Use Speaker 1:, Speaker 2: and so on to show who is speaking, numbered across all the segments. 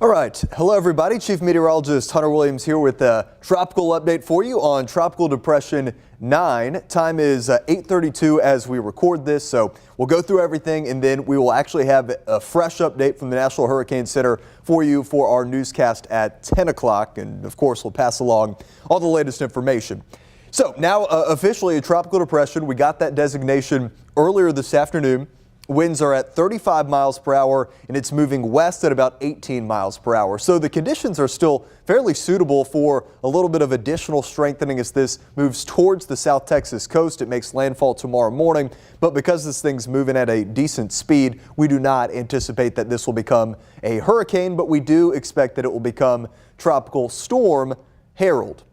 Speaker 1: All right. Hello, everybody. Chief Meteorologist Hunter Williams here with a tropical update for you on Tropical Depression 9. Time is 8:32 as we record this, so we'll go through everything, and then we will actually have a fresh update from the National Hurricane Center for you for our newscast at 10 o'clock. And, of course, we'll pass along all the latest information. So now officially a tropical depression. We got that designation earlier this afternoon. Winds are at 35 miles per hour, and it's moving west at about 18 miles per hour. So the conditions are still fairly suitable for a little bit of additional strengthening as this moves towards the South Texas coast. It makes landfall tomorrow morning, but because this thing's moving at a decent speed, we do not anticipate that this will become a hurricane, but we do expect that it will become Tropical Storm Harold.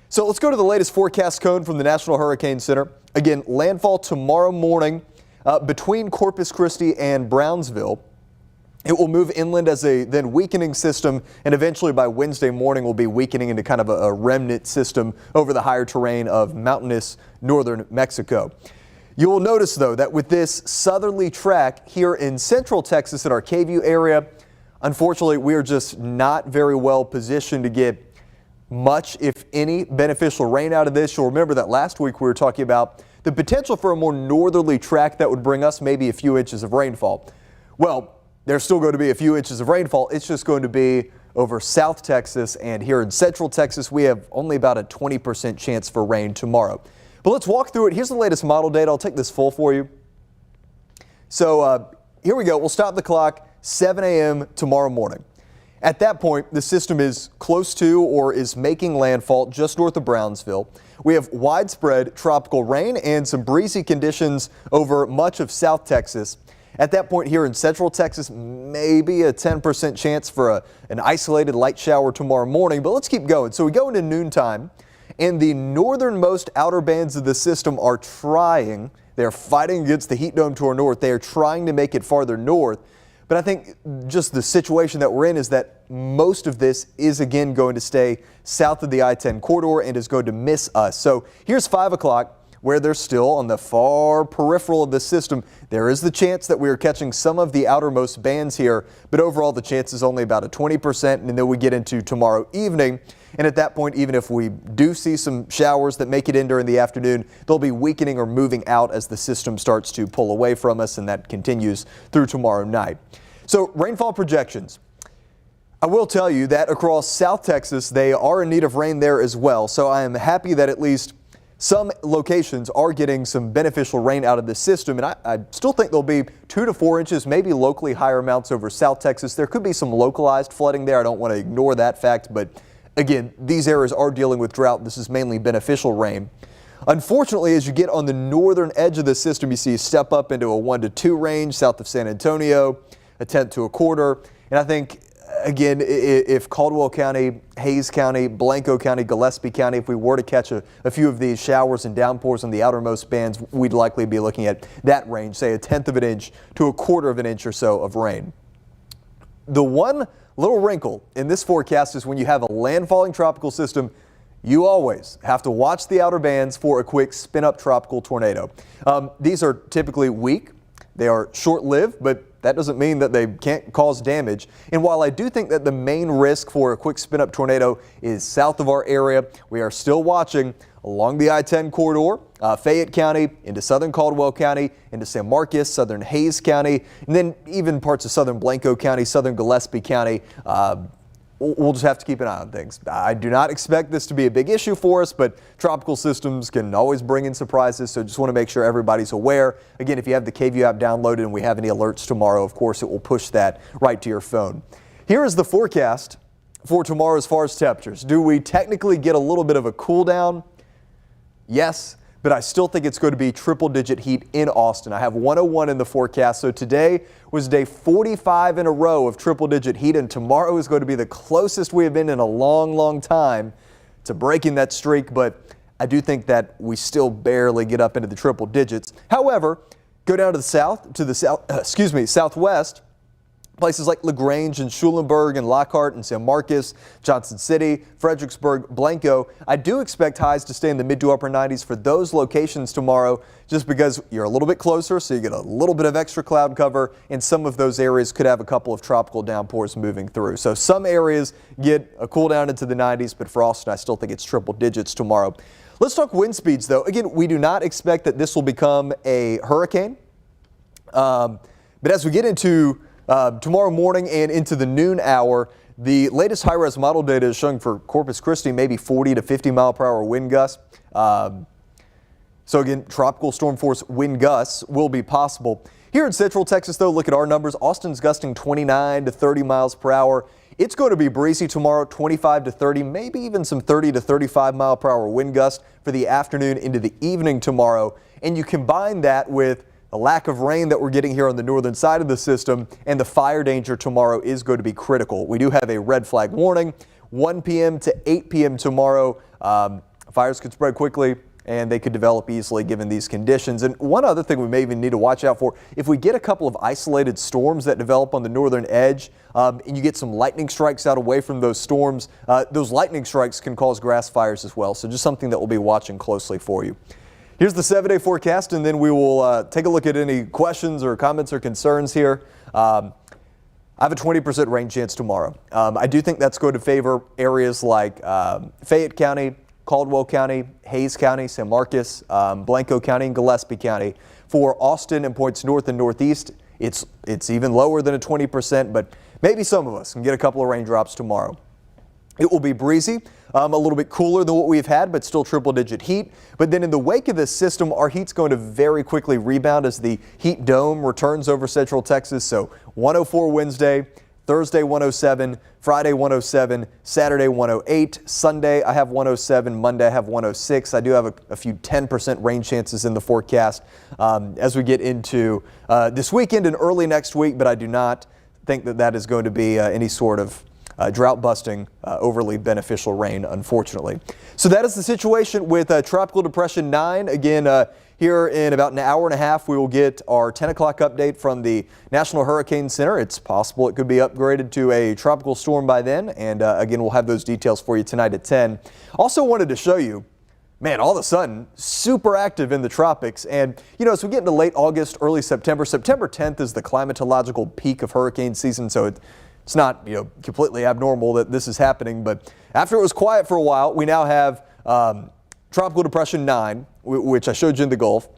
Speaker 1: So let's go to the latest forecast code from the National Hurricane Center. Again, landfall tomorrow morning between Corpus Christi and Brownsville. It will move inland as a then weakening system, and eventually by Wednesday morning will be weakening into kind of a remnant system over the higher terrain of mountainous northern Mexico. You will notice, though, that with this southerly track here in central Texas at our KVUE area, unfortunately, we are just not very well positioned to get much, if any, beneficial rain out of this. You'll remember that last week we were talking about the potential for a more northerly track that would bring us maybe a few inches of rainfall. Well, there's still going to be a few inches of rainfall. It's just going to be over South Texas, and here in Central Texas, we have only about a 20% chance for rain tomorrow. But let's walk through it. Here's the latest model data. I'll take this full for you. So here we go. We'll stop the clock 7 a.m. tomorrow morning. At that point, the system is close to or is making landfall just north of Brownsville. We have widespread tropical rain and some breezy conditions over much of South Texas. At that point here in Central Texas, maybe a 10% chance for an isolated light shower tomorrow morning, but let's keep going. So we go into noontime, and the northernmost outer bands of the system are trying, they're fighting against the heat dome to our north. They are trying to make it farther north. But I think just the situation that we're in is that most of this is again going to stay south of the I-10 corridor and is going to miss us. So here's 5 o'clock, where they're still on the far peripheral of the system. There is the chance that we are catching some of the outermost bands here, but overall the chance is only about a 20%, and then we get into tomorrow evening. And at that point, even if we do see some showers that make it in during the afternoon, they'll be weakening or moving out as the system starts to pull away from us, and that continues through tomorrow night. So rainfall projections. I will tell you that across South Texas, they are in need of rain there as well. So I am happy that at least some locations are getting some beneficial rain out of this system, and I still think there'll be 2 to 4 inches, maybe locally higher amounts over South Texas. There could be some localized flooding there. I don't want to ignore that fact, but again, these areas are dealing with drought. This is mainly beneficial rain. Unfortunately, as you get on the northern edge of the system, you see a step up into a 1 to 2 range south of San Antonio, a 10th to a quarter. And I think, again, if Caldwell County, Hayes County, Blanco County, Gillespie County, if we were to catch a few of these showers and downpours on the outermost bands, we'd likely be looking at that range, say a 1/10 of an inch to a 1/4 of an inch or so of rain. The one little wrinkle in this forecast is when you have a landfalling tropical system, you always have to watch the outer bands for a quick spin-up tropical tornado. These are typically weak. They are short-lived, but that doesn't mean that they can't cause damage. And while I do think that the main risk for a quick spin-up tornado is south of our area, we are still watching along the I-10 corridor, Fayette County, into southern Caldwell County, into San Marcos, southern Hayes County, and then even parts of southern Blanco County, southern Gillespie County. We'll just have to keep an eye on things. I do not expect this to be a big issue for us, but tropical systems can always bring in surprises, so just want to make sure everybody's aware. Again, if you have the KVUE app downloaded and we have any alerts tomorrow, of course, it will push that right to your phone. Here is the forecast for tomorrow as far as temperatures. Do we technically get a little bit of a cool down? Yes, but I still think it's going to be triple-digit heat in Austin. I have 101 in the forecast, so today was day 45 in a row of triple-digit heat, and tomorrow is going to be the closest we have been in a long, long time to breaking that streak, but I do think that we still barely get up into the triple digits. However, go down to the southwest. Places like LaGrange and Schulenburg and Lockhart and San Marcos, Johnson City, Fredericksburg, Blanco. I do expect highs to stay in the mid to upper 90s for those locations tomorrow, just because you're a little bit closer, so you get a little bit of extra cloud cover, and some of those areas could have a couple of tropical downpours moving through. So some areas get a cool down into the 90s, but for Austin, I still think it's triple digits tomorrow. Let's talk wind speeds, though. Again, we do not expect that this will become a hurricane, but as we get into tomorrow morning and into the noon hour, the latest high-res model data is showing for Corpus Christi maybe 40 to 50 mile per hour wind gusts. So again, tropical storm force wind gusts will be possible. Here in Central Texas, though, look at our numbers. Austin's gusting 29 to 30 miles per hour. It's going to be breezy tomorrow, 25 to 30, maybe even some 30 to 35 mile per hour wind gusts for the afternoon into the evening tomorrow. And you combine that with the lack of rain that we're getting here on the northern side of the system, and the fire danger tomorrow is going to be critical. We do have a red flag warning, 1 p.m. to 8 p.m. tomorrow. Fires could spread quickly and they could develop easily given these conditions. And one other thing we may even need to watch out for, if we get a couple of isolated storms that develop on the northern edge, and you get some lightning strikes out away from those storms, those lightning strikes can cause grass fires as well. So just something that we'll be watching closely for you. Here's the 7-day forecast, and then we will take a look at any questions or comments or concerns here. I have a 20% rain chance tomorrow. I do think that's going to favor areas like Fayette County, Caldwell County, Hayes County, San Marcos, Blanco County, and Gillespie County. For Austin and points north and northeast, it's even lower than a 20%, but maybe some of us can get a couple of raindrops tomorrow. It will be breezy, a little bit cooler than what we've had, but still triple-digit heat. But then in the wake of this system, our heat's going to very quickly rebound as the heat dome returns over Central Texas. So 104 Wednesday, Thursday 107, Friday 107, Saturday 108, Sunday I have 107, Monday I have 106. I do have a few 10% rain chances in the forecast as we get into this weekend and early next week, but I do not think that that is going to be any sort of drought-busting, overly beneficial rain, unfortunately. So that is the situation with Tropical Depression 9. Again, here in about an hour and a half, we will get our 10 o'clock update from the National Hurricane Center. It's possible it could be upgraded to a tropical storm by then. And again, we'll have those details for you tonight at 10. Also wanted to show you, man, all of a sudden, super active in the tropics. And, you know, as we get into late August, early September, September 10th is the climatological peak of hurricane season. So it's not, you know, completely abnormal that this is happening, but after it was quiet for a while, we now have Tropical Depression 9, which I showed you in the Gulf.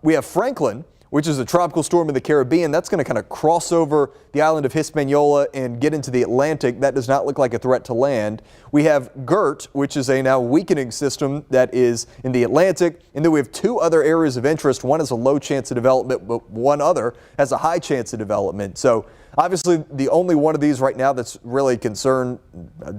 Speaker 1: We have Franklin, which is a tropical storm in the Caribbean. That's going to kind of cross over the island of Hispaniola and get into the Atlantic. That does not look like a threat to land. We have Gert, which is a now weakening system that is in the Atlantic. And then we have two other areas of interest. One has a low chance of development, but one other has a high chance of development. So obviously, the only one of these right now that's really a concern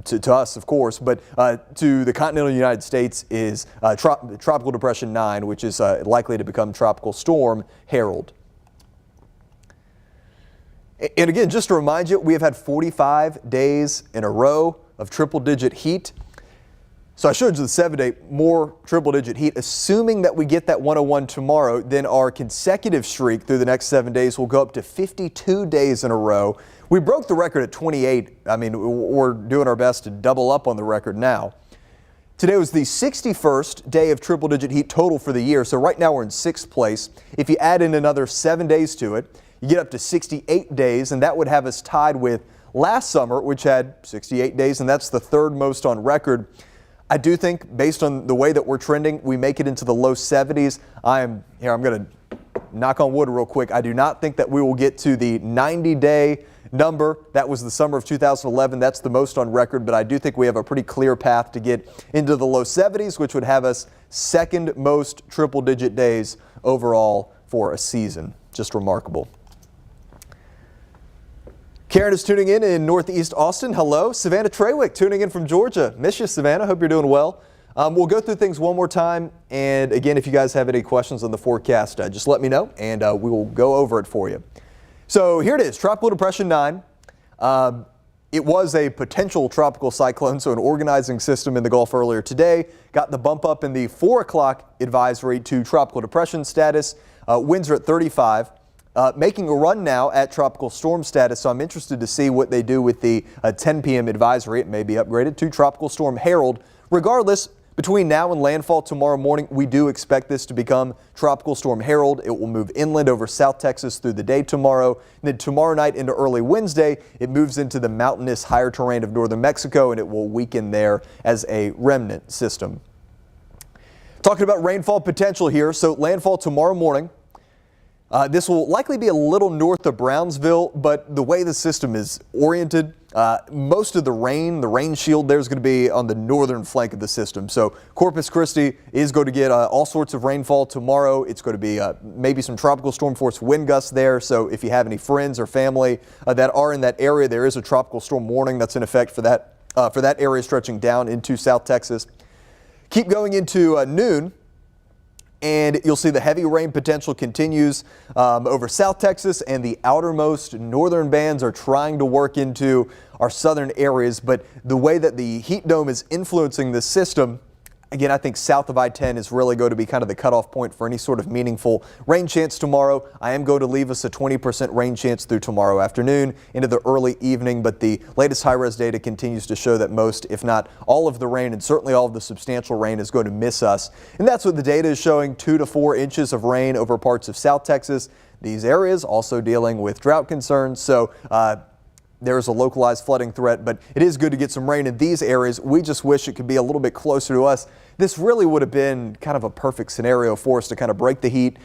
Speaker 1: to us, of course, but to the continental United States is Tropical Depression 9, which is likely to become Tropical Storm Harold. And again, just to remind you, we have had 45 days in a row of triple-digit heat. So I showed you the 7-day, more triple-digit heat. Assuming that we get that 101 tomorrow, then our consecutive streak through the next 7 days will go up to 52 days in a row. We broke the record at 28. I mean, we're doing our best to double up on the record now. Today was the 61st day of triple-digit heat total for the year, so right now we're in 6th place. If you add in another 7 days to it, you get up to 68 days, and that would have us tied with last summer, which had 68 days, and that's the third most on record. I do think, based on the way that we're trending, we make it into the low 70s. I'm going to knock on wood real quick. I do not think that we will get to the 90-day number. That was the summer of 2011. That's the most on record, but I do think we have a pretty clear path to get into the low 70s, which would have us second most triple-digit days overall for a season. Just remarkable. Karen is tuning in Northeast Austin. Hello. Savannah Trawick tuning in from Georgia. Miss you, Savannah. Hope you're doing well. We'll go through things one more time. And again, if you guys have any questions on the forecast, just let me know and we will go over it for you. So here it is, Tropical Depression 9. It was a potential tropical cyclone, so an organizing system in the Gulf earlier today. Got the bump up in the 4 o'clock advisory to tropical depression status. Winds are at 35. making a run now at tropical storm status, so I'm interested to see what they do with the 10 p.m. advisory. It may be upgraded to Tropical Storm Harold. Regardless, between now and landfall tomorrow morning, we do expect this to become Tropical Storm Harold. It will move inland over South Texas through the day tomorrow. And then tomorrow night into early Wednesday, it moves into the mountainous higher terrain of northern Mexico, and it will weaken there as a remnant system. Talking about rainfall potential here, so landfall tomorrow morning. This will likely be a little north of Brownsville, but the way the system is oriented, most of the rain shield there is going to be on the northern flank of the system. So Corpus Christi is going to get all sorts of rainfall tomorrow. It's going to be maybe some tropical storm force wind gusts there. So if you have any friends or family that are in that area, there is a tropical storm warning that's in effect for that area stretching down into South Texas. Keep going into noon, and you'll see the heavy rain potential continues over South Texas, and the outermost northern bands are trying to work into our southern areas. But the way that the heat dome is influencing the system, again, I think south of I-10 is really going to be kind of the cutoff point for any sort of meaningful rain chance tomorrow. I am going to leave us a 20% rain chance through tomorrow afternoon into the early evening, but the latest high-res data continues to show that most, if not all of the rain, and certainly all of the substantial rain, is going to miss us. And that's what the data is showing, 2 to 4 inches of rain over parts of South Texas. These areas also dealing with drought concerns, so there's a localized flooding threat, but it is good to get some rain in these areas. We just wish it could be a little bit closer to us. This really would have been kind of a perfect scenario for us to kind of break the heat,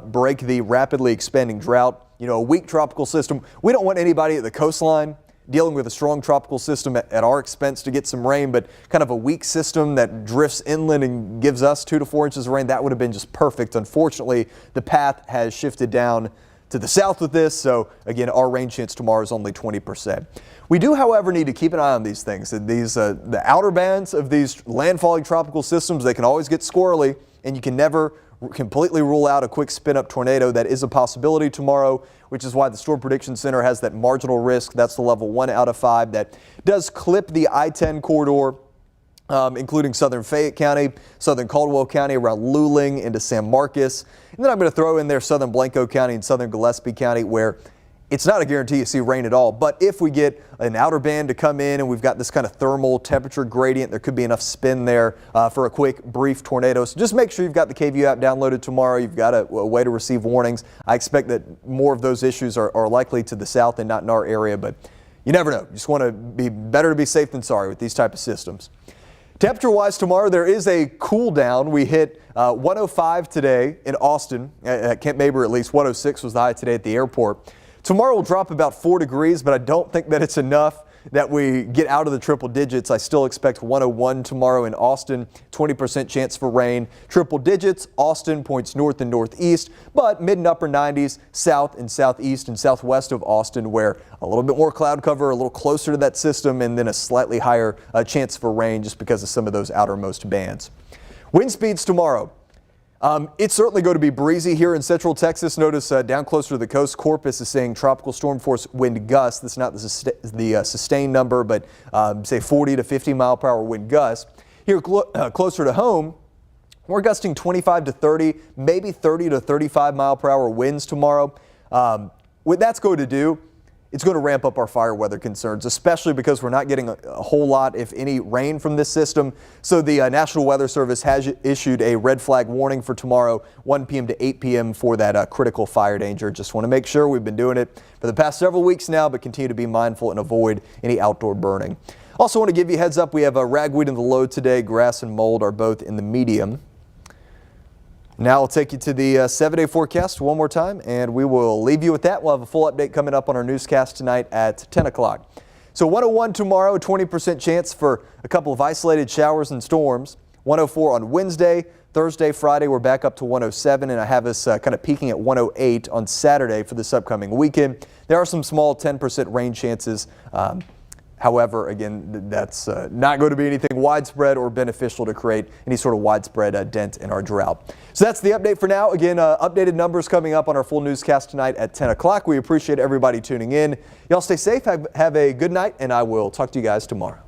Speaker 1: break the rapidly expanding drought. You know, a weak tropical system. We don't want anybody at the coastline dealing with a strong tropical system at our expense to get some rain, but kind of a weak system that drifts inland and gives us 2 to 4 inches of rain, that would have been just perfect. Unfortunately, the path has shifted down to the south with this, so again, our rain chance tomorrow is only 20%. We do, however, need to keep an eye on these things. The outer bands of these landfalling tropical systems, they can always get squirrely, and you can never completely rule out a quick spin-up tornado. That is a possibility tomorrow, which is why the Storm Prediction Center has that marginal risk. That's the level 1 out of 5 that does clip the I-10 corridor, including southern Fayette County, southern Caldwell County, around Luling into San Marcos. And then I'm going to throw in there southern Blanco County and southern Gillespie County, where it's not a guarantee you see rain at all. But if we get an outer band to come in and we've got this kind of thermal temperature gradient, there could be enough spin there for a quick, brief tornado. So just make sure you've got the KVUE app downloaded tomorrow. You've got a way to receive warnings. I expect that more of those issues are likely to the south and not in our area, but you never know. You just want to be better to be safe than sorry with these type of systems. Temperature-wise tomorrow, there is a cool down. We hit 105 today in Austin, at Camp Mabry at least. 106 was the high today at the airport. Tomorrow will drop about 4 degrees, but I don't think that it's enough that we get out of the triple digits. I still expect 101 tomorrow in Austin, 20% chance for rain. Triple digits, Austin points north and northeast, but mid and upper 90s south and southeast and southwest of Austin, where a little bit more cloud cover, a little closer to that system, and then a slightly higher chance for rain just because of some of those outermost bands. Wind speeds tomorrow. It's certainly going to be breezy here in central Texas. Notice down closer to the coast, Corpus is saying tropical storm force wind gusts. That's not the sustained number, but say 40 to 50 mile per hour wind gusts. Here closer to home, we're gusting 25 to 30, maybe 30 to 35 mile per hour winds tomorrow. What that's going to do, it's going to ramp up our fire weather concerns, especially because we're not getting a whole lot, if any, rain from this system. So the National Weather Service has issued a red flag warning for tomorrow, 1 p.m. to 8 p.m. for that critical fire danger. Just want to make sure. We've been doing it for the past several weeks now, but continue to be mindful and avoid any outdoor burning. Also want to give you a heads up. We have a ragweed in the low today. Grass and mold are both in the medium. Now I'll take you to the 7-day forecast one more time, and we will leave you with that. We'll have a full update coming up on our newscast tonight at 10 o'clock. So 101 tomorrow, 20% chance for a couple of isolated showers and storms. 104 on Wednesday. Thursday, Friday, we're back up to 107, and I have us kind of peaking at 108 on Saturday for this upcoming weekend. There are some small 10% rain chances. However, again, that's not going to be anything widespread or beneficial to create any sort of widespread dent in our drought. So that's the update for now. Again, updated numbers coming up on our full newscast tonight at 10 o'clock. We appreciate everybody tuning in. Y'all stay safe, have a good night, and I will talk to you guys tomorrow.